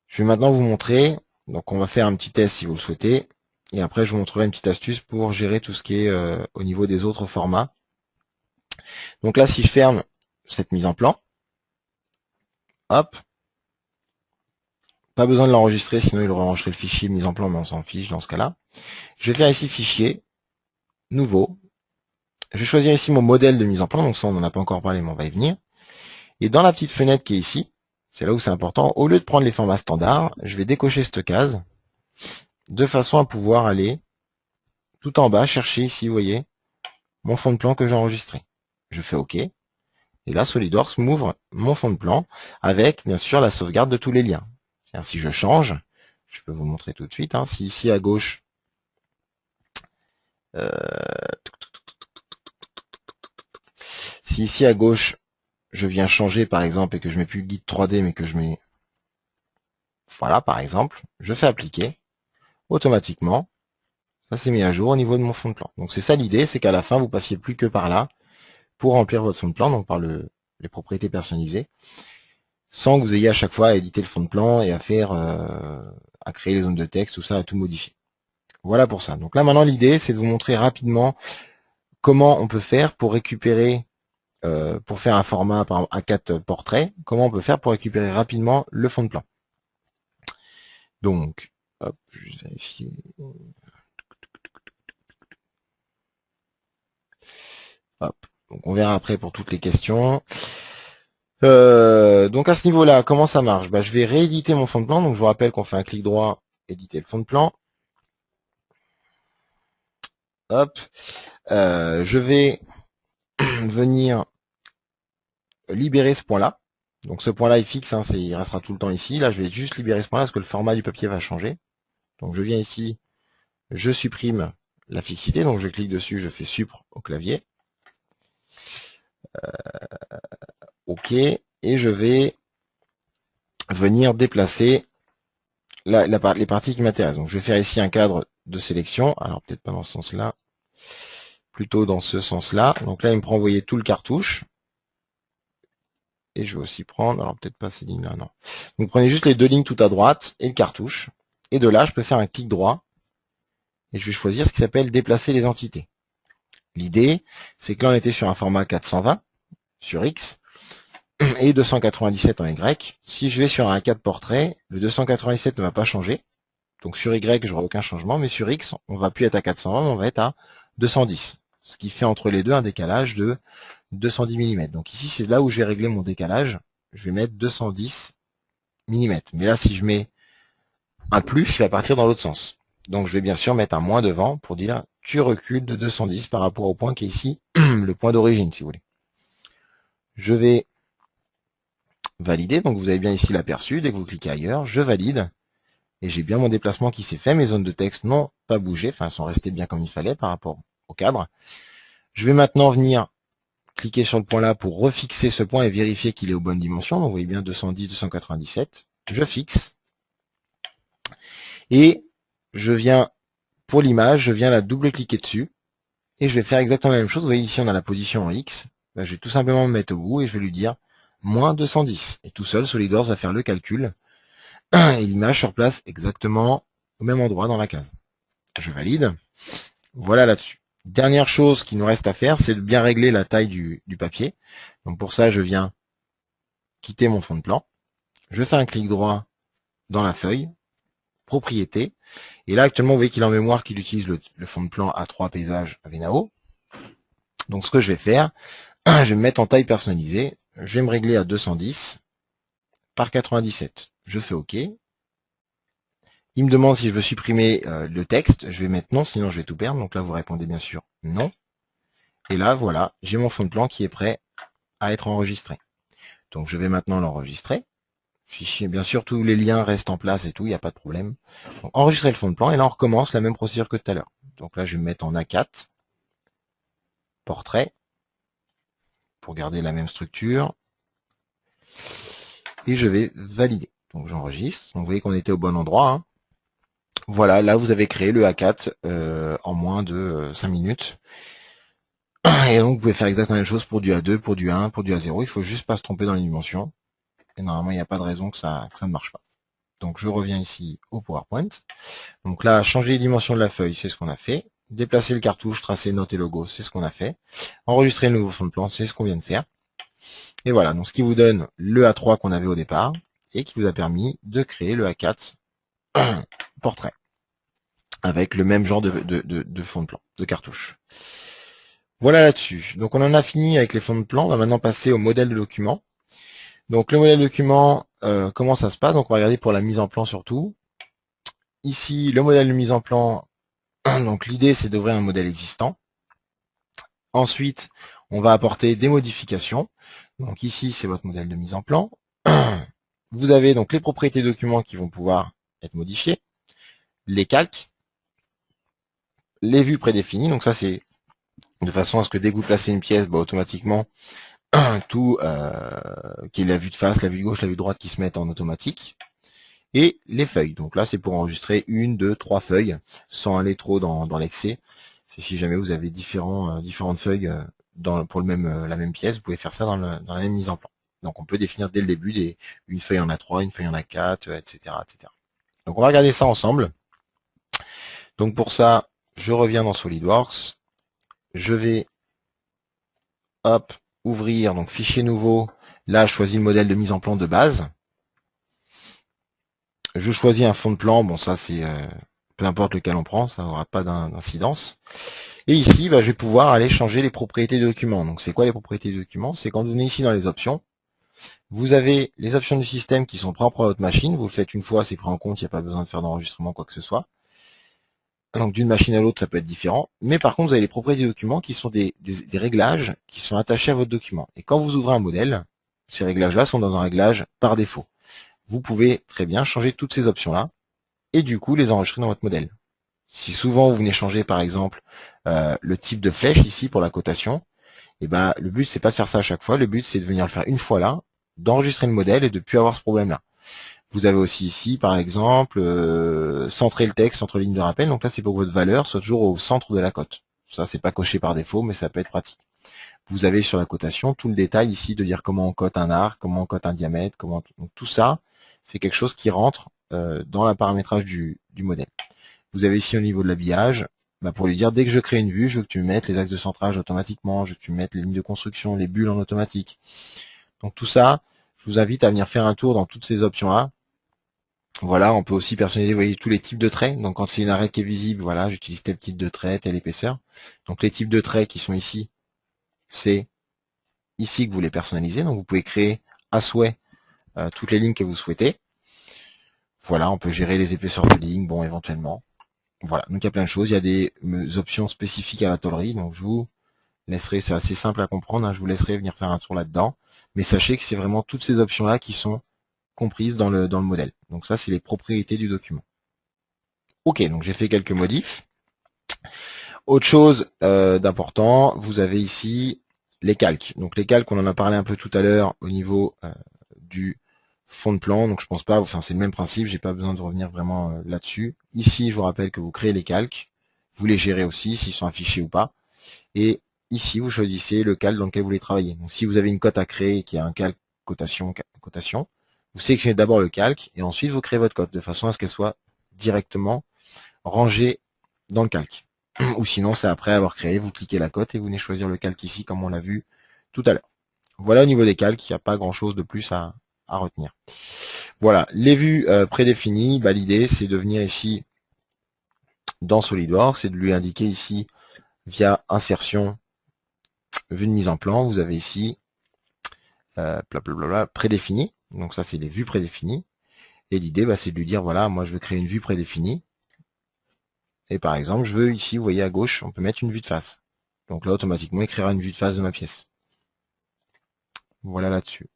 je vais maintenant vous montrer. Donc on va faire un petit test si vous le souhaitez. Et après, je vous montrerai une petite astuce pour gérer tout ce qui est au niveau des autres formats. Donc là, si je ferme cette mise en plan, hop, pas besoin de l'enregistrer, sinon il aurait enregistré le fichier mise en plan, mais on s'en fiche dans ce cas-là. Je vais faire ici fichier, nouveau. Je vais choisir ici mon modèle de mise en plan, donc ça on n'en a pas encore parlé, mais on va y venir. Et dans la petite fenêtre qui est ici, c'est là où c'est important, au lieu de prendre les formats standards, je vais décocher cette case, de façon à pouvoir aller tout en bas, chercher ici, vous voyez, mon fond de plan que j'ai enregistré. Je fais OK. Et là, SolidWorks m'ouvre mon fond de plan avec, bien sûr, la sauvegarde de tous les liens. Si je change, je peux vous montrer tout de suite, si ici à gauche, si ici à gauche, je viens changer par exemple et que je mets plus le guide 3D mais que je mets, voilà par exemple, je fais appliquer, automatiquement, ça s'est mis à jour au niveau de mon fond de plan. Donc c'est ça l'idée, c'est qu'à la fin vous passiez plus que par là pour remplir votre fond de plan, donc par les propriétés personnalisées, sans que vous ayez à chaque fois à éditer le fond de plan et à faire, à créer les zones de texte, tout ça, à tout modifier. Voilà pour ça. Donc là maintenant l'idée c'est de vous montrer rapidement comment on peut faire pour récupérer, pour faire un format par exemple A4 portrait, comment on peut faire pour récupérer rapidement le fond de plan. Donc, hop, je vais vérifier. Hop. Donc on verra après pour toutes les questions. Donc à ce niveau-là, comment ça marche? Je vais rééditer mon fond de plan. Donc je vous rappelle qu'on fait un clic droit, éditer le fond de plan. Hop. Je vais venir libérer ce point-là. Donc ce point-là est fixe, il restera tout le temps ici. Là, je vais juste libérer ce point-là parce que le format du papier va changer. Donc je viens ici, je supprime la fixité. Donc je clique dessus, je fais Supr au clavier. OK. Et je vais venir déplacer les parties qui m'intéressent. Donc je vais faire ici un cadre de sélection. Alors peut-être pas dans ce sens-là. Plutôt dans ce sens-là. Donc là, il me prend, vous voyez, tout le cartouche. Et je vais aussi prendre, alors peut-être pas ces lignes-là, non. Donc prenez juste les deux lignes tout à droite et le cartouche. Et de là, je peux faire un clic droit. Et je vais choisir ce qui s'appelle déplacer les entités. L'idée, c'est que là, on était sur un format 420 sur X et 297 en Y. Si je vais sur un A4 portrait, le 297 ne va pas changer. Donc sur Y, j'aurai aucun changement, mais sur X, on va plus être à 420, mais on va être à 210. Ce qui fait entre les deux un décalage de 210 mm. Donc ici, c'est là où je vais régler mon décalage. Je vais mettre 210 mm. Mais là, si je mets un plus, il va partir dans l'autre sens. Donc je vais bien sûr mettre un moins devant pour dire tu recules de 210 par rapport au point qui est ici, le point d'origine, si vous voulez. Je vais valider. Donc vous avez bien ici l'aperçu. Dès que vous cliquez ailleurs, je valide. Et j'ai bien mon déplacement qui s'est fait. Mes zones de texte n'ont pas bougé. Enfin, elles sont restées bien comme il fallait par rapport au cadre. Je vais maintenant venir cliquer sur le point là pour refixer ce point et vérifier qu'il est aux bonnes dimensions. Donc vous voyez bien 210, 297. Je fixe. Et je viens, pour l'image, je viens la double-cliquer dessus. Et je vais faire exactement la même chose. Vous voyez ici on a la position en X. Ben, je vais tout simplement me mettre au bout et je vais lui dire moins 210. Et tout seul, SolidWorks va faire le calcul. Et l'image se replace exactement au même endroit dans la case. Je valide. Voilà là-dessus. Dernière chose qu'il nous reste à faire, c'est de bien régler la taille du papier. Donc pour ça, je viens quitter mon fond de plan. Je fais un clic droit dans la feuille, propriété. Et là, actuellement, vous voyez qu'il est en mémoire qu'il utilise le fond de plan A3 paysage Avenao. Donc ce que je vais faire, je vais me mettre en taille personnalisée. Je vais me régler à 210 par 97. Je fais OK. Il me demande si je veux supprimer le texte. Je vais mettre non, sinon je vais tout perdre. Donc là, vous répondez bien sûr non. Et là, voilà, j'ai mon fond de plan qui est prêt à être enregistré. Donc je vais maintenant l'enregistrer. Fichier, bien sûr, tous les liens restent en place et tout, il n'y a pas de problème. Donc, enregistrer le fond de plan, et là on recommence la même procédure que tout à l'heure. Donc là, je vais me mettre en A4, portrait, pour garder la même structure. Et je vais valider. Donc j'enregistre. Donc vous voyez qu'on était au bon endroit. Hein. Voilà, là vous avez créé le A4 en moins de 5 minutes. Et donc vous pouvez faire exactement la même chose pour du A2, pour du A1, pour du A0. Il faut juste pas se tromper dans les dimensions. Et normalement, il n'y a pas de raison que ça ne marche pas. Donc je reviens ici au PowerPoint. Donc là, changer les dimensions de la feuille, c'est ce qu'on a fait. Déplacer le cartouche, tracer note et logo, c'est ce qu'on a fait. Enregistrer le nouveau fond de plan, c'est ce qu'on vient de faire. Et voilà, donc ce qui vous donne le A3 qu'on avait au départ et qui vous a permis de créer le A4 portrait avec le même genre de fond de plan, de cartouche. Voilà là-dessus. Donc on en a fini avec les fonds de plan. On va maintenant passer au modèle de document. Donc le modèle de document, comment ça se passe? Donc on va regarder pour la mise en plan surtout. Ici, le modèle de mise en plan, donc l'idée c'est d'ouvrir un modèle existant. Ensuite, on va apporter des modifications. Donc ici, c'est votre modèle de mise en plan. Vous avez donc les propriétés documents qui vont pouvoir être modifiées, les calques, les vues prédéfinies. Donc ça, c'est de façon à ce que dès que vous placez une pièce, automatiquement, tout, qui est la vue de face, la vue de gauche, la vue de droite qui se mettent en automatique. Et les feuilles. Donc là, c'est pour enregistrer 1, 2, 3 feuilles, sans aller trop dans l'excès. C'est si jamais vous avez différentes feuilles pour la même pièce, vous pouvez faire ça dans la même mise en plan. Donc on peut définir dès le début une feuille en A3, une feuille en A4, etc., etc. Donc on va regarder ça ensemble. Donc pour ça, je reviens dans SolidWorks. Je vais ouvrir, donc fichier nouveau. Là, je choisis le modèle de mise en plan de base. Je choisis un fond de plan, bon ça c'est peu importe lequel on prend, ça n'aura pas d'incidence. Et ici, je vais pouvoir aller changer les propriétés de document. Donc c'est quoi les propriétés de document? C'est quand vous venez ici dans les options, vous avez les options du système qui sont propres à votre machine, vous le faites une fois, c'est pris en compte, il n'y a pas besoin de faire d'enregistrement, quoi que ce soit. Donc d'une machine à l'autre, ça peut être différent. Mais par contre, vous avez les propriétés de document qui sont des réglages qui sont attachés à votre document. Et quand vous ouvrez un modèle, ces réglages-là sont dans un réglage par défaut. Vous pouvez très bien changer toutes ces options-là et du coup les enregistrer dans votre modèle. Si souvent vous venez changer par exemple le type de flèche ici pour la cotation, et le but c'est pas de faire ça à chaque fois, le but c'est de venir le faire une fois là, d'enregistrer le modèle et de ne plus avoir ce problème-là. Vous avez aussi ici par exemple centrer le texte entre lignes de rappel, donc là c'est pour que votre valeur soit toujours au centre de la cote. Ça c'est pas coché par défaut mais ça peut être pratique. Vous avez sur la cotation tout le détail ici de dire comment on cote un arc, comment on cote un diamètre, donc tout ça c'est quelque chose qui rentre dans le paramétrage du modèle. Vous avez ici au niveau de l'habillage, pour lui dire dès que je crée une vue, je veux que tu mettes les axes de centrage automatiquement, je veux que tu mettes les lignes de construction, les bulles en automatique. Donc tout ça, je vous invite à venir faire un tour dans toutes ces options-là. Voilà, on peut aussi personnaliser, vous voyez, tous les types de traits. Donc quand c'est une arête qui est visible, voilà, j'utilise tel type de trait, telle épaisseur. Donc les types de traits qui sont ici, c'est ici que vous les personnalisez. Donc vous pouvez créer à souhait toutes les lignes que vous souhaitez. Voilà, on peut gérer les épaisseurs de lignes, éventuellement. Voilà, donc il y a plein de choses. Il y a des options spécifiques à la tôlerie. Donc je vous laisserai, c'est assez simple à comprendre, hein, je vous laisserai venir faire un tour là-dedans. Mais sachez que c'est vraiment toutes ces options-là qui sont comprises dans le modèle. Donc ça, c'est les propriétés du document. Ok, donc j'ai fait quelques modifs. Autre chose d'important, vous avez ici les calques. Donc les calques, on en a parlé un peu tout à l'heure au niveau du fond de plan. Donc je pense pas, enfin c'est le même principe, j'ai pas besoin de revenir vraiment là-dessus. Ici, je vous rappelle que vous créez les calques, vous les gérez aussi, s'ils sont affichés ou pas. Et ici, vous choisissez le calque dans lequel vous voulez travailler. Donc si vous avez une cote à créer qui a un calque cotation, vous sélectionnez d'abord le calque et ensuite vous créez votre cote de façon à ce qu'elle soit directement rangée dans le calque. Ou sinon, c'est après avoir créé, vous cliquez la cote et vous venez choisir le calque ici comme on l'a vu tout à l'heure. Voilà au niveau des calques, il n'y a pas grand chose de plus à retenir. Voilà, les vues prédéfinies, bah, l'idée c'est de venir ici dans SolidWorks, c'est de lui indiquer ici via insertion, vue de mise en plan, vous avez ici prédéfini, donc ça c'est les vues prédéfinies, et l'idée bah, c'est de lui dire voilà, moi je veux créer une vue prédéfinie, et par exemple je veux ici, vous voyez à gauche, on peut mettre une vue de face, donc là automatiquement il créera une vue de face de ma pièce. Voilà là-dessus.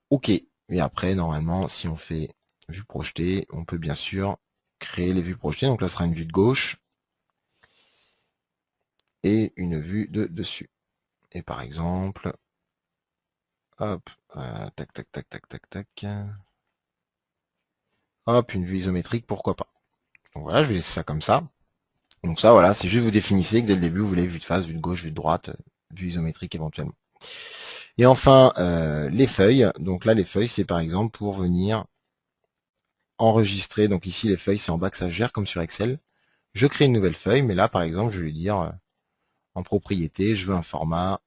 Ok, et après normalement si on fait vue projetée, on peut bien sûr créer les vues projetées, donc là ce sera une vue de gauche, et une vue de dessus. Et par exemple, hop, tac, tac, tac, tac, tac, tac, hop, une vue isométrique, pourquoi pas. Donc voilà, je vais laisser ça comme ça. Donc ça, voilà, c'est juste vous définissez que dès le début, vous voulez vue de face, vue de gauche, vue de droite, vue isométrique éventuellement. Et enfin, les feuilles. Donc là, les feuilles, c'est par exemple pour venir enregistrer. Donc ici, les feuilles, c'est en bas que ça se gère comme sur Excel. Je crée une nouvelle feuille, mais là, par exemple, je vais lui dire en propriété, je veux un format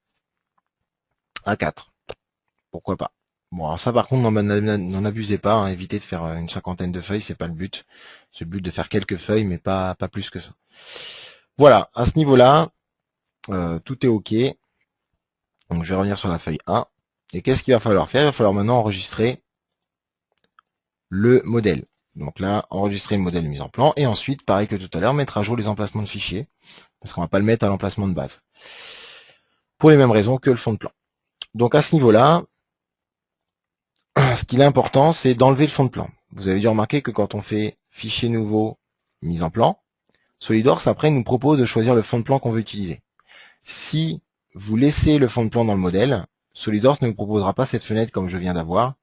A4. Pourquoi pas. Bon, alors ça par contre, n'en abusez pas, hein, évitez de faire une cinquantaine de feuilles, c'est pas le but. C'est le but de faire quelques feuilles, mais pas plus que ça. Voilà, à ce niveau-là, tout est OK. Donc je vais revenir sur la feuille 1. Et qu'est-ce qu'il va falloir faire? Il va falloir maintenant enregistrer le modèle. Donc là, enregistrer le modèle de mise en plan, et ensuite, pareil que tout à l'heure, mettre à jour les emplacements de fichiers, parce qu'on va pas le mettre à l'emplacement de base. Pour les mêmes raisons que le fond de plan. Donc à ce niveau-là, ce qu'il est important, c'est d'enlever le fond de plan. Vous avez dû remarquer que quand on fait fichier nouveau, mise en plan, SolidWorks après nous propose de choisir le fond de plan qu'on veut utiliser. Si vous laissez le fond de plan dans le modèle, SolidWorks ne vous proposera pas cette fenêtre comme je viens d'avoir,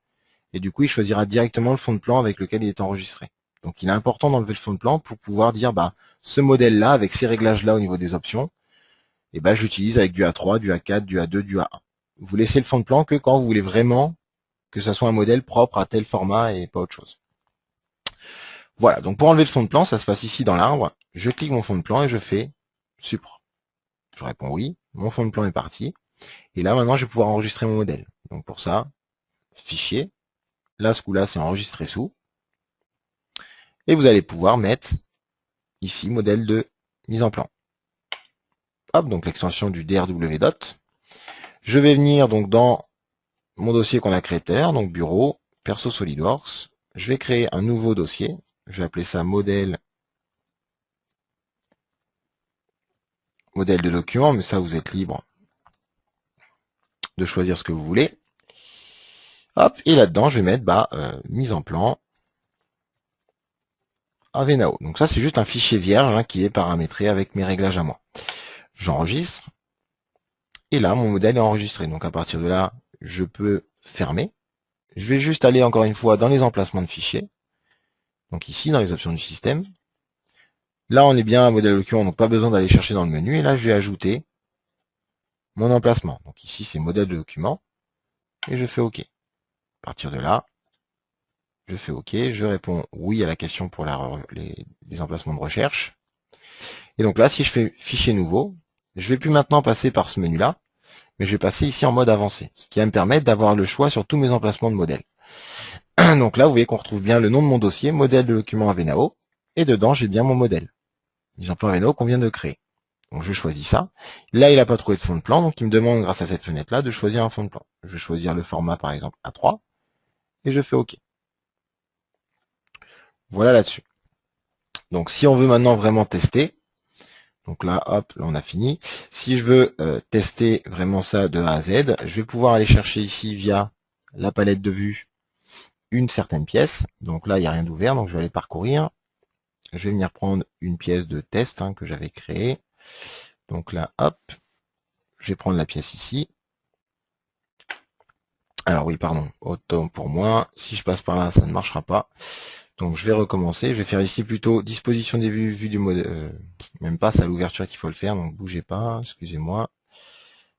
et du coup il choisira directement le fond de plan avec lequel il est enregistré. Donc il est important d'enlever le fond de plan pour pouvoir dire bah ce modèle-là, avec ces réglages-là au niveau des options, et bah j'utilise avec du A3, du A4, du A2, du A1. Vous laissez le fond de plan que quand vous voulez vraiment que ça soit un modèle propre à tel format et pas autre chose. Voilà, donc pour enlever le fond de plan, ça se passe ici dans l'arbre. Je clique mon fond de plan et je fais Supr. Je réponds oui, mon fond de plan est parti. Et là, maintenant, je vais pouvoir enregistrer mon modèle. Donc pour ça, fichier. Là, ce coup-là, c'est enregistrer sous. Et vous allez pouvoir mettre ici modèle de mise en plan. Hop, donc l'extension du DRW dot. Je vais venir donc dans mon dossier qu'on a créé tout à l'heure, donc bureau, perso SolidWorks. Je vais créer un nouveau dossier. Je vais appeler ça modèle de document, mais ça vous êtes libre de choisir ce que vous voulez. Hop, et là-dedans, je vais mettre mise en plan Avenao. Donc ça, c'est juste un fichier vierge hein, qui est paramétré avec mes réglages à moi. J'enregistre. Et là, mon modèle est enregistré. Donc à partir de là, je peux fermer. Je vais juste aller encore une fois dans les emplacements de fichiers. Donc ici, dans les options du système. Là, on est bien un modèle document, donc pas besoin d'aller chercher dans le menu. Et là, je vais ajouter mon emplacement. Donc ici, c'est modèle de document. Et je fais OK. À partir de là, je fais OK. Je réponds oui à la question pour les emplacements de recherche. Et donc là, si je fais fichier nouveau, je vais plus maintenant passer par ce menu-là, mais je vais passer ici en mode avancé, ce qui va me permettre d'avoir le choix sur tous mes emplacements de modèle. Donc là, vous voyez qu'on retrouve bien le nom de mon dossier, modèle de document Avenao, et dedans, j'ai bien mon modèle. Mise en plan Avenao qu'on vient de créer. Donc je choisis ça. Là, il n'a pas trouvé de fond de plan, donc il me demande, grâce à cette fenêtre-là, de choisir un fond de plan. Je vais choisir le format, par exemple, A3, et je fais OK. Voilà là-dessus. Donc si on veut maintenant vraiment tester, donc là, hop, là on a fini. Si je veux tester vraiment ça de A à Z, je vais pouvoir aller chercher ici via la palette de vue une certaine pièce. Donc là, il n'y a rien d'ouvert, donc je vais aller parcourir. je vais venir prendre une pièce de test que j'avais créée. Donc là, hop, je vais prendre la pièce ici. Alors oui, pardon, autant pour moi. Si je passe par là, ça ne marchera pas. Donc je vais recommencer. Je vais faire ici plutôt disposition des vues, vue du modèle. Même pas, c'est à l'ouverture qu'il faut le faire, donc bougez pas, excusez-moi.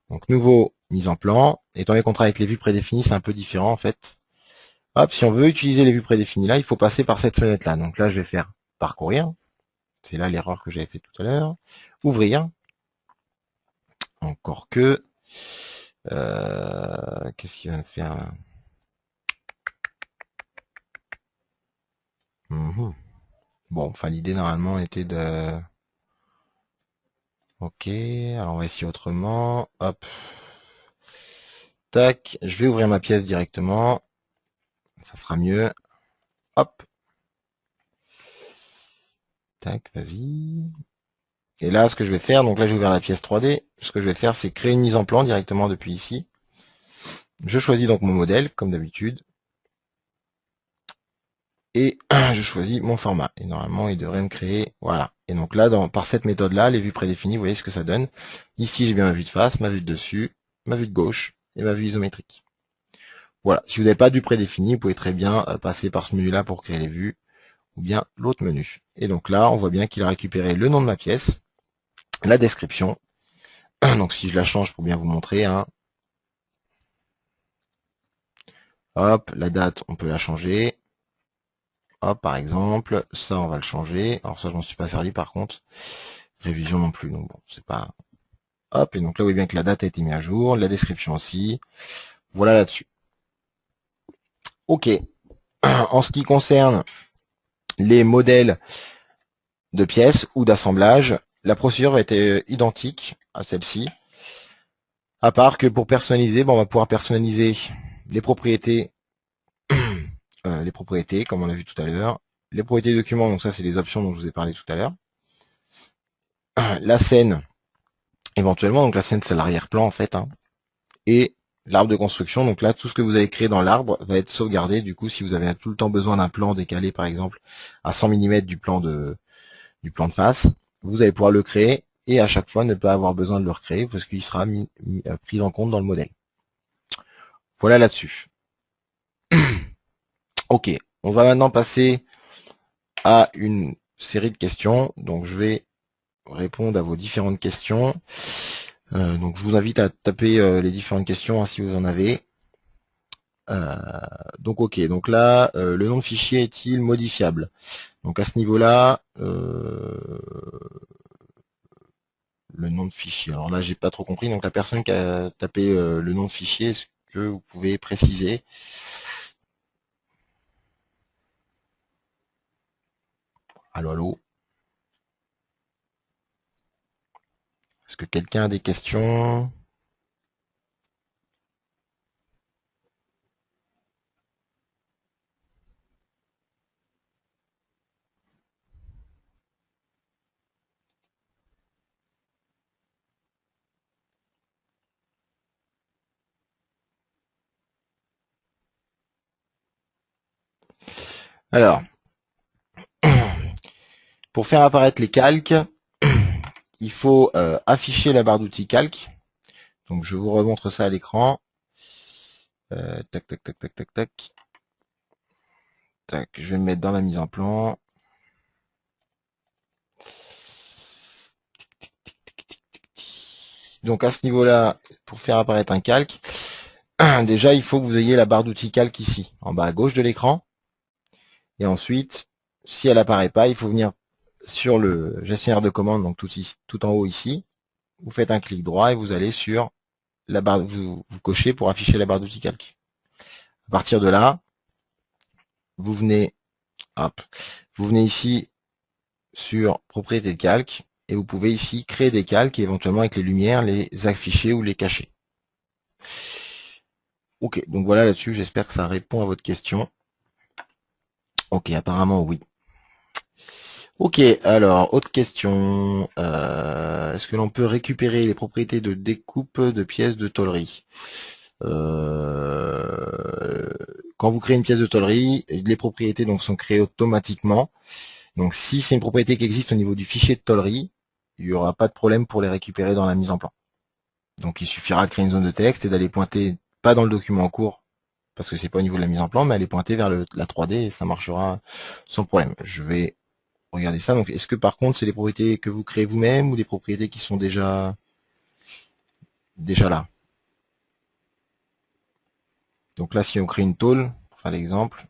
Donc nouveau mise en plan. Étant donné qu'on travaille avec les vues prédéfinies, c'est un peu différent en fait. Hop, si on veut utiliser les vues prédéfinies là, il faut passer par cette fenêtre là. Donc là, je vais faire parcourir. C'est là l'erreur que j'avais fait tout à l'heure. Ouvrir. Encore que. Qu'est-ce qu'il va me faire? Bon, enfin l'idée normalement était de... Ok, alors on va essayer autrement. Hop. Tac, je vais ouvrir ma pièce directement. Ça sera mieux. Hop. Tac, vas-y. Et là, ce que je vais faire, donc là j'ai ouvert la pièce 3D. Ce que je vais faire, c'est créer une mise en plan directement depuis ici. Je choisis donc mon modèle, comme d'habitude. Et je choisis mon format. Et normalement, il devrait me créer... Voilà. Et donc là, par cette méthode-là, les vues prédéfinies, vous voyez ce que ça donne. Ici, j'ai bien ma vue de face, ma vue de dessus, ma vue de gauche et ma vue isométrique. Voilà. Si vous n'avez pas de vue prédéfinie, vous pouvez très bien passer par ce menu-là pour créer les vues, ou bien l'autre menu. Et donc là, on voit bien qu'il a récupéré le nom de ma pièce, la description. Donc si je la change pour bien vous montrer, hop, la date, on peut la changer. Hop, par exemple, ça, on va le changer. Alors ça, je m'en suis pas servi par contre. Révision non plus, donc bon, c'est pas... Hop, et donc là, vous voyez bien que la date a été mise à jour, la description aussi. Voilà là-dessus. Ok. En ce qui concerne les modèles de pièces ou d'assemblage, la procédure va être identique à celle-ci. À part que pour personnaliser, on va pouvoir personnaliser les propriétés, comme on a vu tout à l'heure. Les propriétés documents, donc ça c'est les options dont je vous ai parlé tout à l'heure. La scène, éventuellement, donc la scène c'est l'arrière-plan en fait. Et l'arbre de construction, donc là tout ce que vous avez créé dans l'arbre va être sauvegardé. Du coup, si vous avez tout le temps besoin d'un plan décalé par exemple à 100 mm du plan de face, vous allez pouvoir le créer et à chaque fois ne pas avoir besoin de le recréer parce qu'il sera pris en compte dans le modèle. Voilà là-dessus. Ok, on va maintenant passer à une série de questions. Donc je vais répondre à vos différentes questions. Donc je vous invite à taper les différentes questions si vous en avez. Donc ok, donc là, le nom de fichier est-il modifiable? Donc à ce niveau-là, le nom de fichier. Alors là, j'ai pas trop compris. Donc la personne qui a tapé le nom de fichier, est-ce que vous pouvez préciser? Allô, allô? Est-ce que quelqu'un a des questions? Alors, pour faire apparaître les calques, il faut afficher la barre d'outils calque. Donc je vous remontre ça à l'écran. Tac, tac, tac, tac, tac, tac. Tac, je vais me mettre dans la mise en plan. Donc à ce niveau-là, pour faire apparaître un calque, déjà il faut que vous ayez la barre d'outils calque ici, en bas à gauche de l'écran. Et ensuite, si elle apparaît pas, il faut venir sur le gestionnaire de commandes, donc tout en haut ici. Vous faites un clic droit et vous allez sur la barre, vous cochez pour afficher la barre d'outils calque. À partir de là, vous venez, hop, vous venez ici sur propriété de calque et vous pouvez ici créer des calques et éventuellement avec les lumières les afficher ou les cacher. Ok, donc voilà là-dessus, j'espère que ça répond à votre question. Ok, apparemment oui. Ok, alors, autre question. Est-ce que l'on peut récupérer les propriétés de découpe de pièces de tôlerie? Quand vous créez une pièce de tôlerie, les propriétés donc sont créées automatiquement. Donc si c'est une propriété qui existe au niveau du fichier de tôlerie, il n'y aura pas de problème pour les récupérer dans la mise en plan. Donc il suffira de créer une zone de texte et d'aller pointer, pas dans le document en cours, parce que c'est pas au niveau de la mise en plan, mais aller pointer vers la 3D et ça marchera sans problème. Je vais regarder ça. Donc est-ce que par contre c'est des propriétés que vous créez vous-même ou des propriétés qui sont déjà là? Donc là si on crée une tôle, pour faire l'exemple,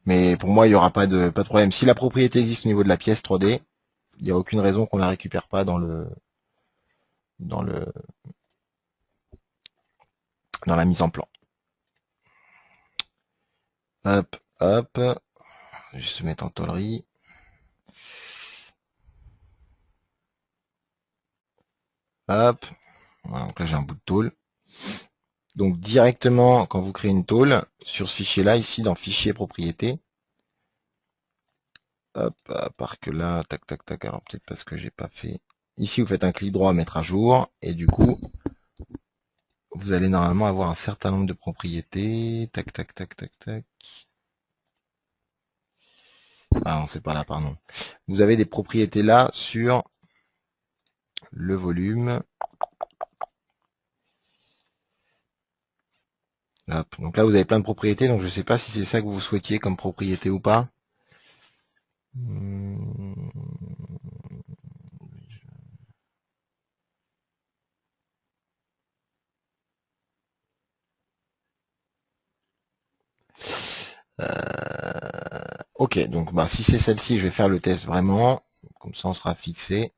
mais pour moi il n'y aura pas de problème. Si la propriété existe au niveau de la pièce 3D, il n'y a aucune raison qu'on la récupère pas dans la mise en plan. Hop, hop, je vais se mettre en tôlerie. Hop, voilà, donc là j'ai un bout de tôle. Donc directement, quand vous créez une tôle, sur ce fichier-là, ici dans Fichier Propriété, hop, à part que là, tac, tac, tac, alors peut-être parce que j'ai pas fait. Ici, vous faites un clic droit, mettre à jour, et du coup, vous allez normalement avoir un certain nombre de propriétés. Tac, tac, tac, tac, tac. Ah non, c'est pas là, pardon. Vous avez des propriétés là sur le volume. Hop. Donc là, vous avez plein de propriétés, donc je ne sais pas si c'est ça que vous souhaitiez comme propriété ou pas. Ok, donc bah, si c'est celle-ci, je vais faire le test vraiment. Comme ça, on sera fixé.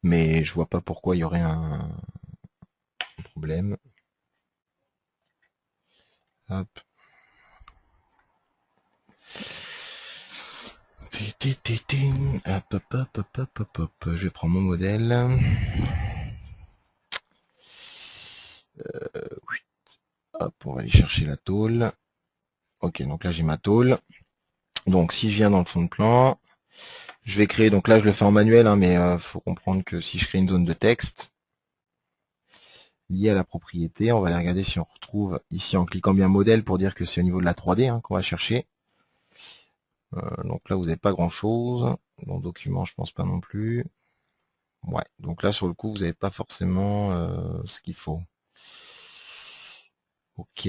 Mais je vois pas pourquoi il y aurait un problème. Hop. Hop, hop, hop, hop, hop, hop. Je vais prendre mon modèle. Hop, on va aller chercher la tôle. Ok, donc là j'ai ma tôle. Donc si je viens dans le fond de plan, je vais créer, donc là je le fais en manuel, hein, mais faut comprendre que si je crée une zone de texte liée à la propriété, on va aller regarder si on retrouve ici en cliquant bien modèle pour dire que c'est au niveau de la 3D hein, qu'on va chercher. Donc là vous n'avez pas grand chose. Dans document je pense pas non plus. Ouais, donc là sur le coup vous n'avez pas forcément ce qu'il faut. Ok.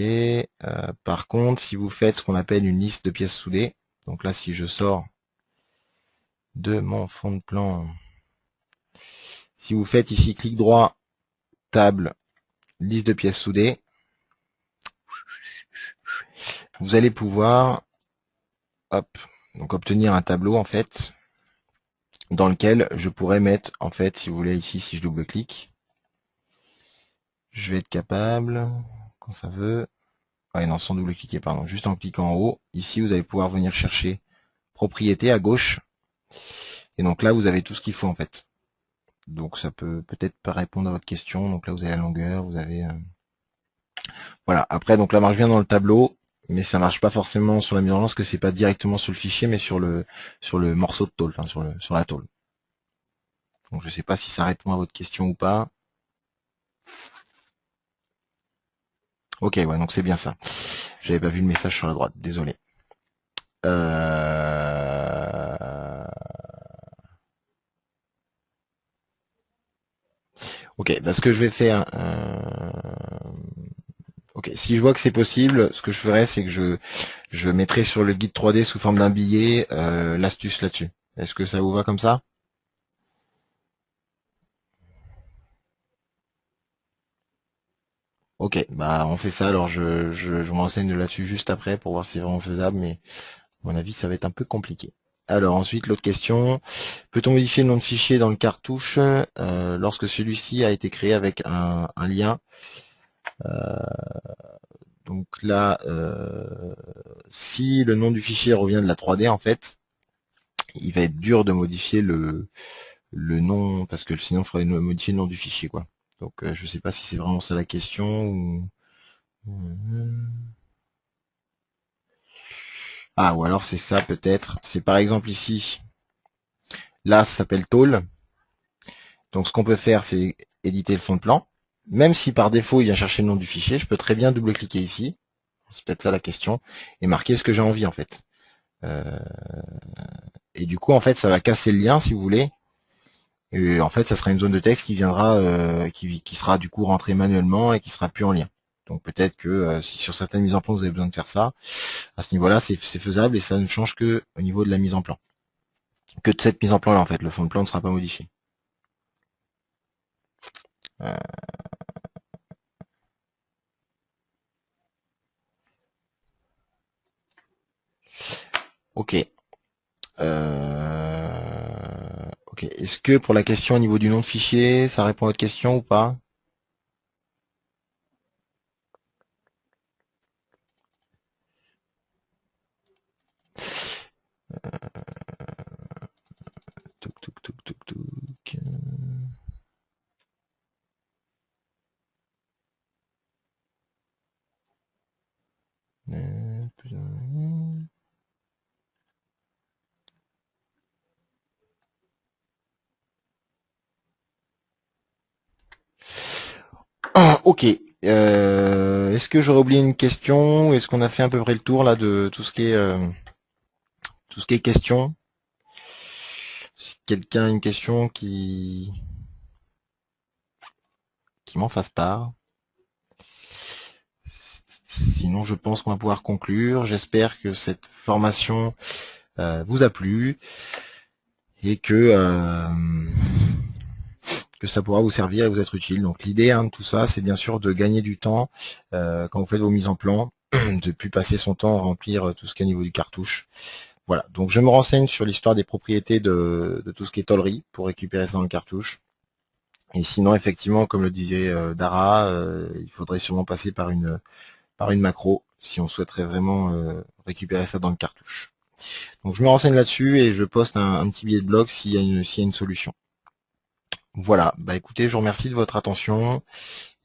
Par contre, si vous faites ce qu'on appelle une liste de pièces soudées, donc là si je sors de mon fond de plan, si vous faites ici clic droit, table, liste de pièces soudées, vous allez pouvoir hop, donc obtenir un tableau en fait dans lequel je pourrais mettre en fait si vous voulez ici si je double-clique, je vais être capable quand ça veut. Ouais, non, sans double-cliquer, pardon. Juste en cliquant en haut. Ici, vous allez pouvoir venir chercher propriété à gauche. Et donc là, vous avez tout ce qu'il faut en fait. Donc ça peut peut-être pas répondre à votre question. Donc là, vous avez la longueur, vous avez... Voilà. Après, donc là, marche bien dans le tableau. Mais ça marche pas forcément sur la mise en lance, que c'est pas directement sur le fichier, mais sur le morceau de tôle, enfin sur la tôle. Donc je sais pas si ça répond à votre question ou pas. Ok, ouais, donc c'est bien ça. J'avais pas vu le message sur la droite, désolé. Ok, bah ce que je vais faire, ok, si je vois que c'est possible, ce que je ferai, c'est que je mettrai sur le guide 3D sous forme d'un billet l'astuce là-dessus. Est-ce que ça vous va comme ça? Ok, bah on fait ça. Alors je m'enseigne là-dessus juste après pour voir si c'est vraiment faisable, mais à mon avis, ça va être un peu compliqué. Alors ensuite, l'autre question, peut-on modifier le nom de fichier dans le cartouche lorsque celui-ci a été créé avec un lien donc là, si le nom du fichier revient de la 3D, en fait, il va être dur de modifier le nom, parce que sinon il faudrait modifier le nom du fichier, quoi. Donc je sais pas si c'est vraiment ça la question ou... Ah, ou alors c'est ça peut-être. C'est par exemple ici, là ça s'appelle tôle. Donc ce qu'on peut faire, c'est éditer le fond de plan. Même si par défaut il vient chercher le nom du fichier, je peux très bien double-cliquer ici. C'est peut-être ça la question. Et marquer ce que j'ai envie en fait. Et du coup, en fait, ça va casser le lien si vous voulez. Et en fait, ça sera une zone de texte qui viendra, qui sera du coup rentrée manuellement et qui sera plus en lien. Donc peut-être que si sur certaines mises en plan vous avez besoin de faire ça, à ce niveau-là, c'est faisable et ça ne change que au niveau de la mise en plan. Que de cette mise en plan là en fait, le fond de plan ne sera pas modifié. Ok. Ok. Est-ce que pour la question au niveau du nom de fichier, ça répond à votre question ou pas? Touk, touk, touk, touk, touk. Ok. Est-ce que j'aurais oublié une question? Est-ce qu'on a fait à peu près le tour là de tout ce qui est question? Si quelqu'un a une question qui m'en fasse part. Sinon, je pense qu'on va pouvoir conclure. J'espère que cette formation vous a plu et que ça pourra vous servir et vous être utile. Donc l'idée de tout ça, c'est bien sûr de gagner du temps quand vous faites vos mises en plan, de plus passer son temps à remplir tout ce qui est au niveau du cartouche. Voilà, donc je me renseigne sur l'histoire des propriétés de tout ce qui est tôlerie pour récupérer ça dans le cartouche. Et sinon, effectivement, comme le disait Dara, il faudrait sûrement passer par une macro si on souhaiterait vraiment récupérer ça dans le cartouche. Donc je me renseigne là-dessus et je poste un petit billet de blog s'il y a une solution. Voilà, bah écoutez, je vous remercie de votre attention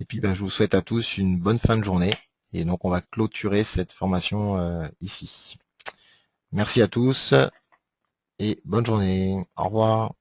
et puis je vous souhaite à tous une bonne fin de journée. Et donc on va clôturer cette formation ici. Merci à tous et bonne journée. Au revoir.